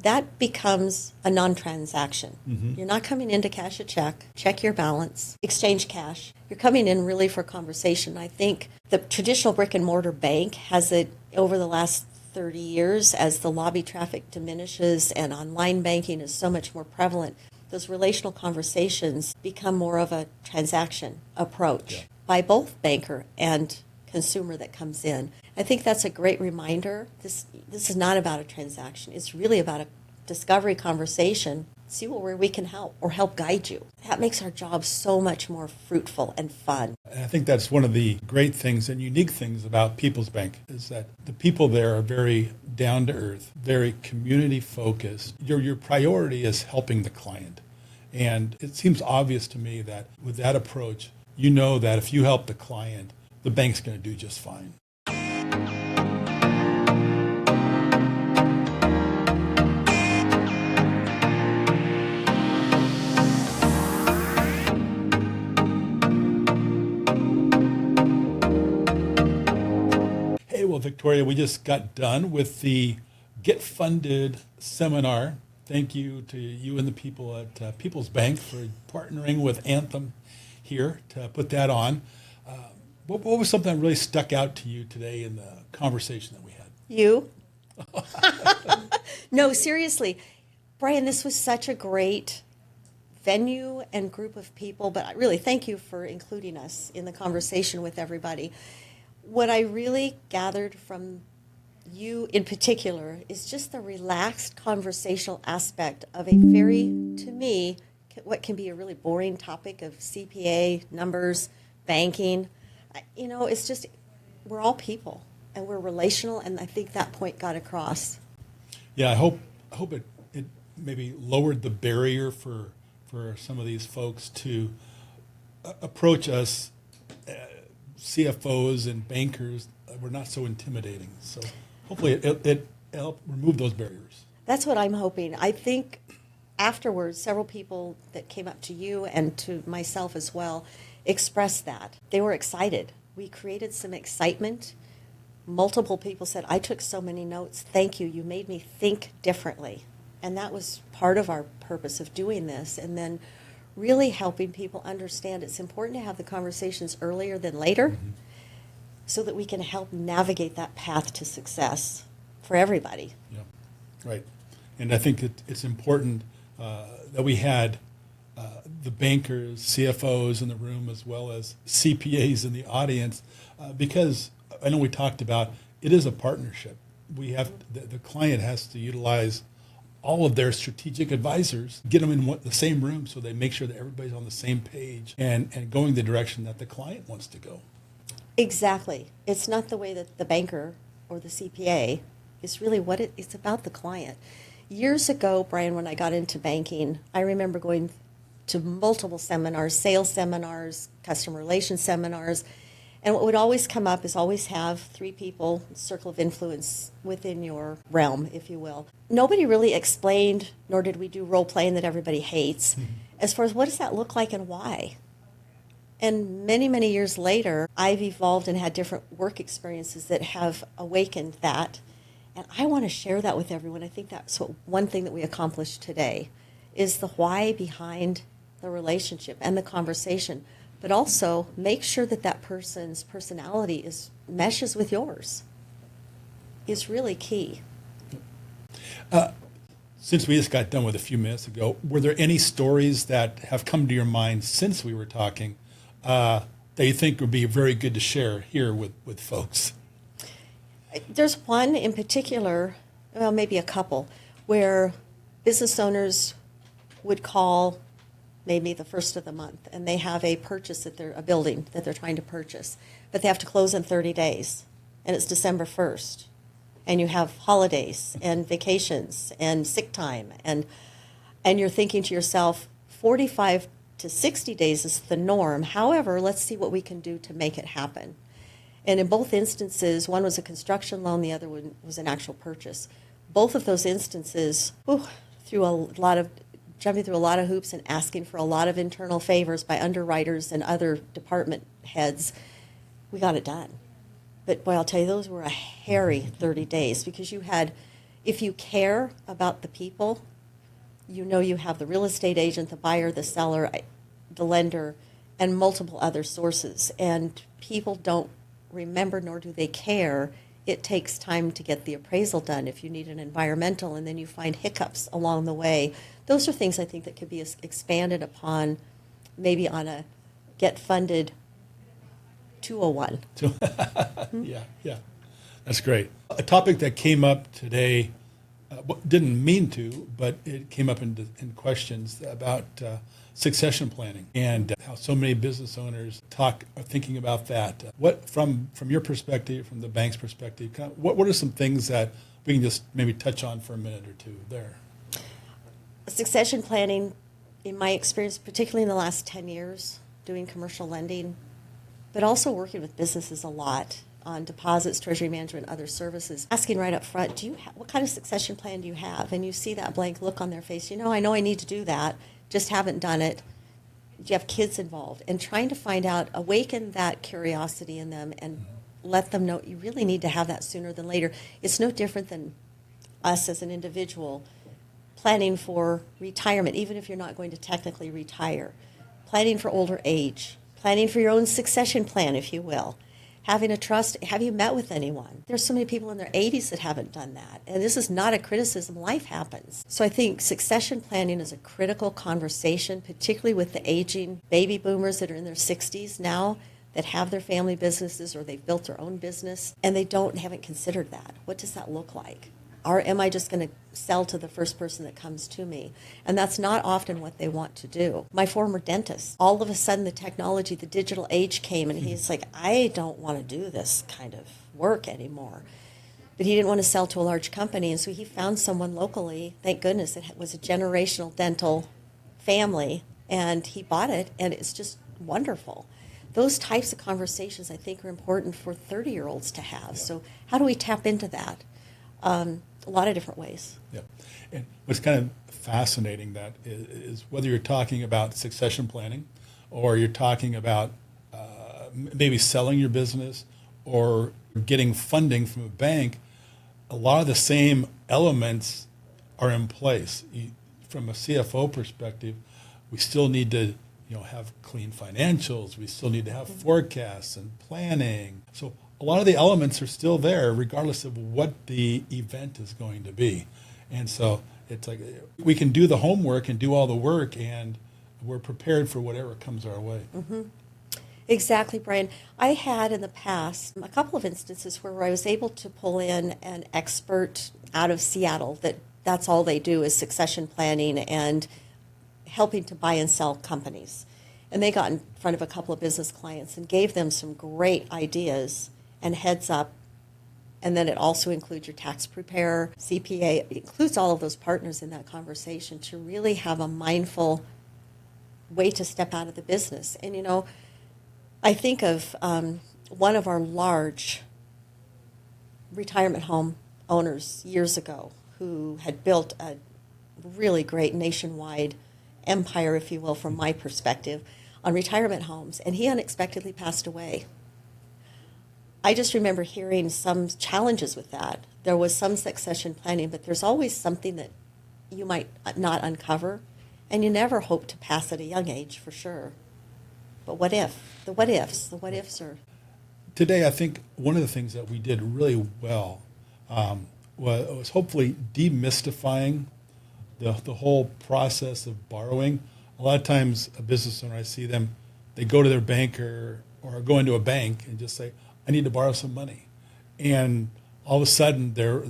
that becomes a non-transaction. Mm-hmm. You're not coming in to cash a check your balance, exchange cash. You're coming in really for conversation. I think the traditional brick and mortar bank has it over the last 30 years as the lobby traffic diminishes and online banking is so much more prevalent. Those relational conversations become more of a transaction approach by both banker and consumer that comes in. I think that's a great reminder. This is not about a transaction. It's really about a discovery conversation. See where we can help or help guide you. That makes our job so much more fruitful and fun. And I think that's one of the great things and unique things about People's Bank is that the people there are very down to earth, very community focused. Your priority is helping the client. And it seems obvious to me that with that approach, you know that if you help the client, the bank's going to do just fine. Hey, well, Victoria, we just got done with the Get Funded seminar. Thank you to you and the people at People's Bank for partnering with Anthem here to put that on. What was something that really stuck out to you today in the conversation that we had? You? No, seriously. Brian, this was such a great venue and group of people, but I really thank you for including us in the conversation with everybody. What I really gathered from you in particular is just the relaxed conversational aspect of a very, to me, what can be a really boring topic of CPA, numbers, banking. It's just, we're all people and we're relational, and I think that point got across. Yeah, I hope it maybe lowered the barrier for some of these folks to approach us, CFOs and bankers. We're not so intimidating. So hopefully it helped remove those barriers. That's what I'm hoping. I think afterwards, several people that came up to you and to myself as well expressed that. They were excited. We created some excitement. Multiple people said, I took so many notes. Thank you. You made me think differently. And that was part of our purpose of doing this. And then really helping people understand it's important to have the conversations earlier than later so that we can help navigate that path to success for everybody. Yeah, right. And I think it's important that we had the bankers, CFOs in the room, as well as CPAs in the audience, because I know we talked about it is a partnership. We have the client has to utilize all of their strategic advisors, get them in the same room so they make sure that everybody's on the same page and going the direction that the client wants to go. Exactly. It's not the way that the banker or the CPA, it's really what it's about the client. Years ago, Brian, when I got into banking, I remember going to multiple seminars, sales seminars, customer relations seminars, and what would always come up is always have 3 people, circle of influence within your realm, if you will. Nobody really explained, nor did we do role playing that everybody hates, as far as what does that look like and why. And many, many years later, I've evolved and had different work experiences that have awakened that. And I want to share that with everyone. I think that's one thing that we accomplished today is the why behind the relationship and the conversation, but also make sure that person's personality meshes with yours is really key. Since we just got done with a few minutes ago, were there any stories that have come to your mind since we were talking that you think would be very good to share here with folks? There's one in particular, well, maybe a couple, where business owners would call maybe the first of the month, and they have a building that they're trying to purchase, but they have to close in 30 days, and it's December 1st, and you have holidays and vacations and sick time, and you're thinking to yourself, 45 to 60 days is the norm. However, let's see what we can do to make it happen. And in both instances, one was a construction loan, the other one was an actual purchase. Both of those instances, jumping through a lot of hoops and asking for a lot of internal favors by underwriters and other department heads, we got it done. But boy, I'll tell you, those were a hairy 30 days because you had If you care about the people, you know you have the real estate agent, the buyer, the seller, the lender, and multiple other sources. And people don't remember, nor do they care. It takes time to get the appraisal done if you need an environmental, and then you find hiccups along the way. Those are things I think that could be expanded upon, maybe on a get funded 201. Yeah, that's great. A topic that came up today, didn't mean to, but it came up in questions about succession planning and how so many business owners are thinking about that. What, from your perspective, from the bank's perspective, what are some things that we can just maybe touch on for a minute or two there? Succession planning, in my experience, particularly in the last 10 years, doing commercial lending, but also working with businesses a lot on deposits, treasury management, other services, asking right up front, what kind of succession plan do you have? And you see that blank look on their face. I know I need to do that, just haven't done it. Do you have kids involved? And trying to find out, awaken that curiosity in them and let them know you really need to have that sooner than later. It's no different than us as an individual planning for retirement, even if you're not going to technically retire, planning for older age, planning for your own succession plan, if you will. Having a trust, have you met with anyone? There's so many people in their 80s that haven't done that. And this is not a criticism, life happens. So I think succession planning is a critical conversation, particularly with the aging baby boomers that are in their 60s now that have their family businesses or they've built their own business and they haven't considered that. What does that look like? Or am I just going to sell to the first person that comes to me? And that's not often what they want to do. My former dentist, all of a sudden the technology, the digital age came, and he's like, I don't want to do this kind of work anymore. But he didn't want to sell to a large company, and so he found someone locally, thank goodness, it was a generational dental family, and he bought it, and it's just wonderful. Those types of conversations, I think, are important for 30-year-olds to have. So how do we tap into that? A lot of different ways. Yeah. And what's kind of fascinating that is whether you're talking about succession planning or you're talking about maybe selling your business or getting funding from a bank, a lot of the same elements are in place. From a CFO perspective, we still need to have clean financials. We still need to have forecasts and planning. So a lot of the elements are still there, regardless of what the event is going to be. And so it's like we can do the homework and do all the work, and we're prepared for whatever comes our way. Mm-hmm. Exactly, Brian. I had in the past a couple of instances where I was able to pull in an expert out of Seattle that's all they do is succession planning and helping to buy and sell companies. And they got in front of a couple of business clients and gave them some great ideas and heads up. And then it also includes your tax preparer, CPA. It includes all of those partners in that conversation to really have a mindful way to step out of the business. And, I think of one of our large retirement home owners years ago who had built a really great nationwide empire, if you will, from my perspective, on retirement homes. And he unexpectedly passed away. I just remember hearing some challenges with that. There was some succession planning, but there's always something that you might not uncover, and you never hope to pass at a young age, for sure. But what if? The what ifs are... Today, I think one of the things that we did really well was hopefully demystifying the whole process of borrowing. A lot of times, a business owner, I see them, they go to their banker or go into a bank and just say, I need to borrow some money. And all of a sudden they're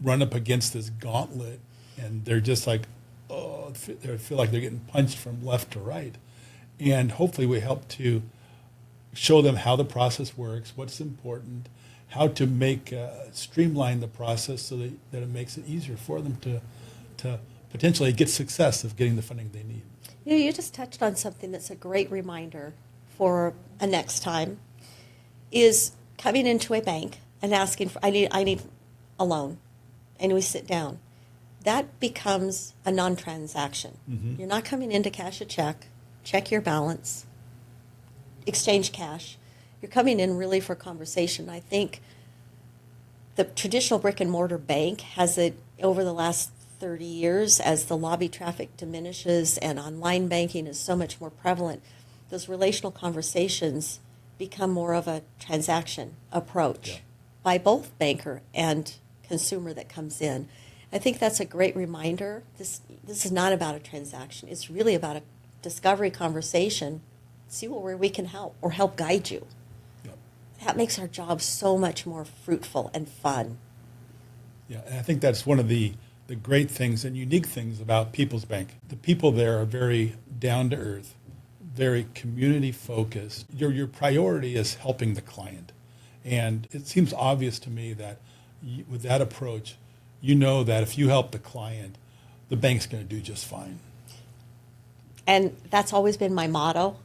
run up against this gauntlet and they're just like, they feel like they're getting punched from left to right. And hopefully we help to show them how the process works, what's important, how to streamline the process so that it makes it easier for them to potentially get success of getting the funding they need. You just touched on something that's a great reminder for a next time. Is coming into a bank and asking for, I need a loan, and we sit down. That becomes a non-transaction. Mm-hmm. You're not coming in to cash a check your balance, exchange cash. You're coming in really for conversation. I think the traditional brick and mortar bank has it over the last 30 years as the lobby traffic diminishes and online banking is so much more prevalent. Those relational conversations become more of a transaction approach Yeah. by both banker and consumer that comes in. I think that's a great reminder. This is not about a transaction. It's really about a discovery conversation. See where we can help or help guide you. Yep. That makes our job so much more fruitful and fun. Yeah, and I think that's one of the great things and unique things about People's Bank. The people there are very down to earth, very community focused. Your priority is helping the client. And it seems obvious to me that with that approach, you know that if you help the client, the bank's going to do just fine. And that's always been my motto.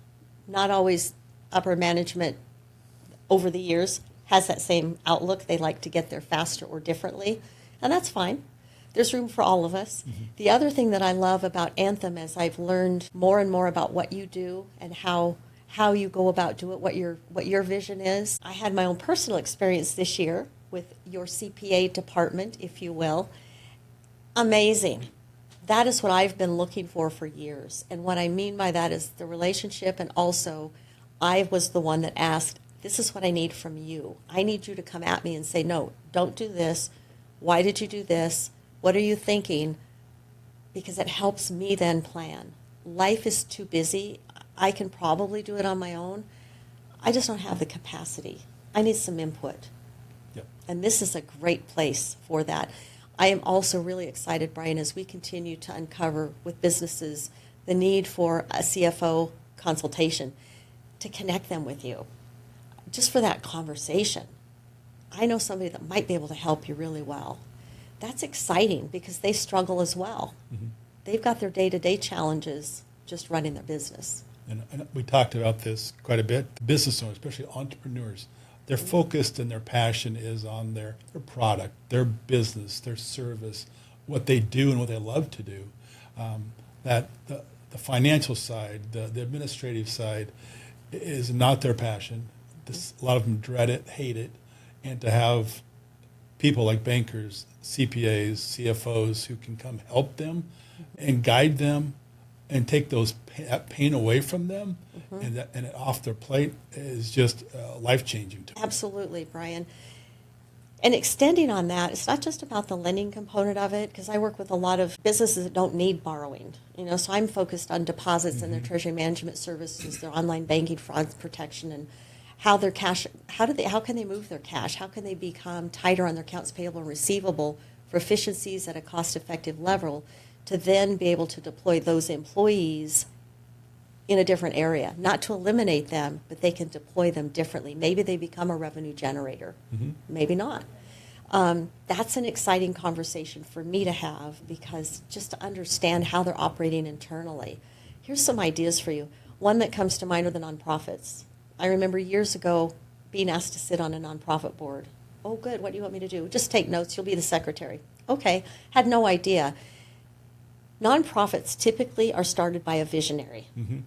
Not always upper management over the years has that same outlook. They like to get there faster or differently, and that's fine. There's room for all of us. Mm-hmm. The other thing that I love about Anthem is I've learned more and more about what you do and how you go about do it, what your vision is. I had my own personal experience this year with your CPA department, if you will. Amazing. That is what I've been looking for years. And what I mean by that is the relationship, and also I was the one that asked, this is what I need from you. I need you to come at me and say, no, don't do this. Why did you do this? What are you thinking? Because it helps me then plan. Life is too busy. I can probably do it on my own. I just don't have the capacity. I need some input. Yep. And this is a great place for that. I am also really excited, Brian, as we continue to uncover with businesses the need for a CFO consultation to connect them with you, just for that conversation. I know somebody that might be able to help you really well. That's exciting because they struggle as well. Mm-hmm. They've got their day-to-day challenges just running their business. And we talked about this quite a bit. The business owners, especially entrepreneurs, they're focused and their passion is on their product, their business, their service, what they do and what they love to do. That the financial side, the administrative side is not their passion. A lot of them dread it, hate it. And to have people like bankers, CPAs, CFOs who can come help them and guide them and take that pain away from them and off their plate is just life-changing to me. Absolutely, Brian. And extending on that, it's not just about the lending component of it, because I work with a lot of businesses that don't need borrowing. So I'm focused on deposits and their treasury management services, their online banking, fraud protection, and how their cash, how can they move their cash? How can they become tighter on their accounts payable and receivable for efficiencies at a cost-effective level to then be able to deploy those employees in a different area, not to eliminate them, but they can deploy them differently. Maybe they become a revenue generator, maybe not. That's an exciting conversation for me to have, because just to understand how they're operating internally. Here's some ideas for you. One that comes to mind are the nonprofits. I remember years ago being asked to sit on a nonprofit board. Oh, good. What do you want me to do? Just take notes. You'll be the secretary. Okay. Had no idea. Nonprofits typically are started by a visionary. Mm-hmm.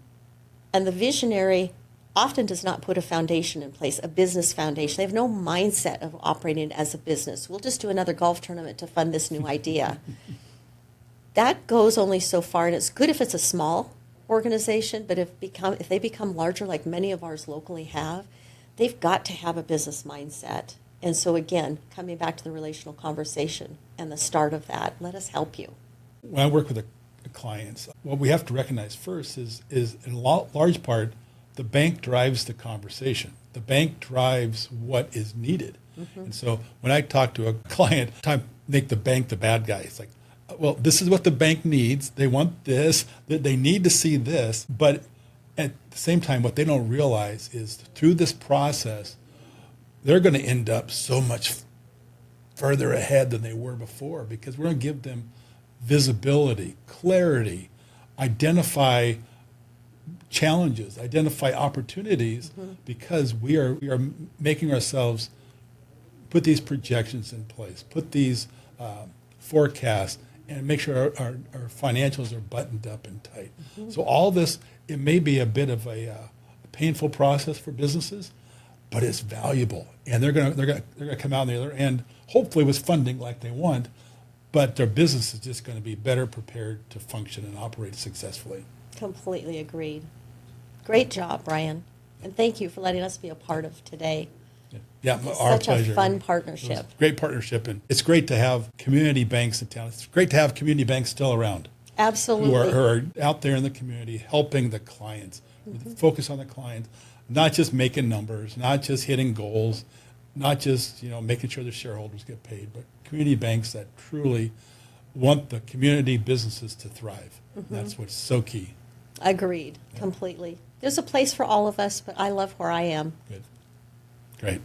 And the visionary often does not put a foundation in place, a business foundation. They have no mindset of operating as a business. We'll just do another golf tournament to fund this new idea. That goes only so far, and it's good if it's a small organization, but if they become larger, like many of ours locally have, they've got to have a business mindset. And so again, coming back to the relational conversation and the start of that, let us help you. When I work with the clients, what we have to recognize first is in large part, the bank drives the conversation. The bank drives what is needed. Mm-hmm. And so when I talk to a client, I make the bank the bad guy. It's like, well, this is what the bank needs. They want this. They need to see this. But at the same time, what they don't realize is through this process, they're going to end up so much further ahead than they were before, because we're going to give them visibility, clarity, identify challenges, identify opportunities, because we are making ourselves put these projections in place, put these forecasts, and make sure our financials are buttoned up and tight. Mm-hmm. So all this, it may be a bit of a painful process for businesses, but it's valuable, and they're gonna come out on the other end, hopefully with funding like they want, but their business is just going to be better prepared to function and operate successfully. Completely agreed. Great job, Brian. And thank you for letting us be a part of today. Yeah, It's our such pleasure. a fun It was partnership. a great partnership, and it's great to have community banks in town. It's great to have community banks still around Absolutely. who are out there in the community helping the clients, focus on the clients, not just making numbers, not just hitting goals, not just making sure the shareholders get paid, but community banks that truly want the community businesses to thrive. That's what's so key. Agreed. Completely. There's a place for all of us, but I love where I am. Good. Great.